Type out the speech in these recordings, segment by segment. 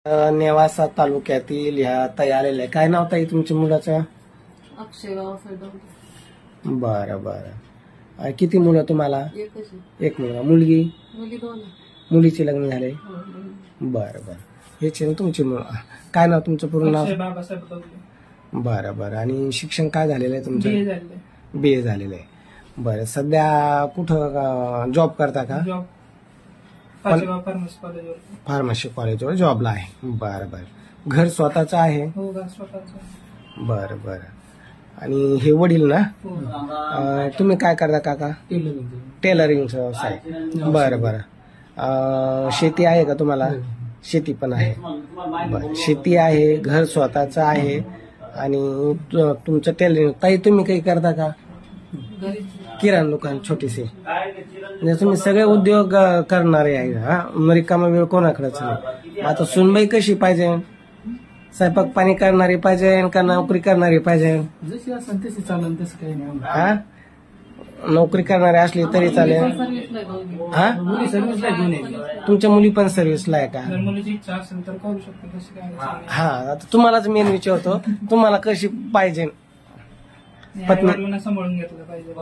नेवासा तालुक्यातील ह्या ताई आलेल्या. काय नाव ताई तुमच्या मुलाचं? अक्षय बाबासाहेब. बरं बरं. किती मुलं तुम्हाला? एक मुलगा. मुलगी? मुली 2. मुलीचे लग्न झाले? बरं बरं. हेच आहे ना तुमची मुलं. काय नाव तुमचं पूर्ण नाव? बरं बरं. आणि शिक्षण काय झालेलं आहे तुमचं? BA झालेलं आहे. बरं. सध्या कुठं जॉब करता का? फार्मसी कॉलेजवर जॉबला आहे. बरं बरं. घर स्वतःचं आहे? बरं बरं. आणि हे वडील ना? तुम्ही काय करता काका? टेलरिंगचा व्यवसाय. बरं बरं. शेती आहे का तुम्हाला? शेती पण आहे. बरं. शेती आहे, घर स्वतःचं आहे आणि तुमचं टेलरिंग. ताई तुम्ही काही करता का? किराणा दुकान छोटीशी. म्हणजे तुम्ही सगळे उद्योग करणारे आहे. हा, रिकामा वेळ कोणाकडेच नाही. आता सुनबाई कशी पाहिजे? स्वयंपाक पाणी करणारी पाहिजे का नोकरी करणारी पाहिजे? जशी असेल तशी चालेल, तसं काही नाही. हा, नोकरी करणारी असली तरी चालेल. हा, तुमच्या मुली पण सर्व्हिसला आहे का? मुलीची इच्छा असेल तर करू शकतो, तशी काय. हा, आता तुम्हालाच मेन विचारतो, तुम्हाला कशी पाहिजे? पत्नी सांभाळून घेतलं पाहिजे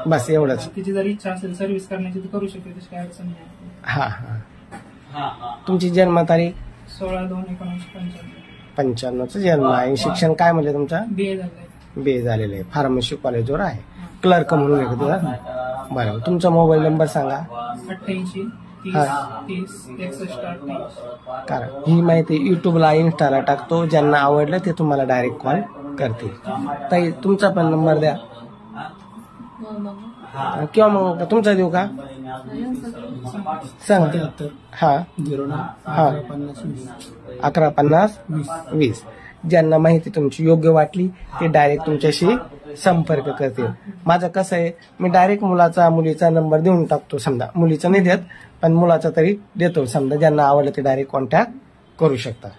बस एवढंच. तिची जर इच्छा असेल सर्व्हिस करण्याची ती करू शकते, तशी काय अडचण नाही. हा हा. तुमची जन्मतारीख? 16/2/1995. जन्म आहे. शिक्षण काय म्हणजे तुमचा? BA झालेलं आहे. फार्मसी कॉलेजवर आहे. क्लर्क म्हणून आहे तुला? बरं. तुमचा मोबाईल नंबर सांगा. 88 30 30 61. कारण ही माहिती युट्यूबला इन्स्टाला टाकतो, ज्यांना आवडलं ते तुम्हाला डायरेक्ट कॉल करतील. ताई तुमचा पण नंबर द्या किंवा मग तुमचा देऊ का? सांगा. हा 1150 20. ज्यांना माहिती तुमची योग्य वाटली ते डायरेक्ट तुमच्याशी संपर्क करतील. माझं कसं आहे, मी डायरेक्ट मुलीचा नंबर देऊन टाकतो. समजा मुलीचा नाही देत, पण मुलाचा तरी देतो. समजा ज्यांना आवडलं ते डायरेक्ट कॉन्टॅक्ट करू शकता.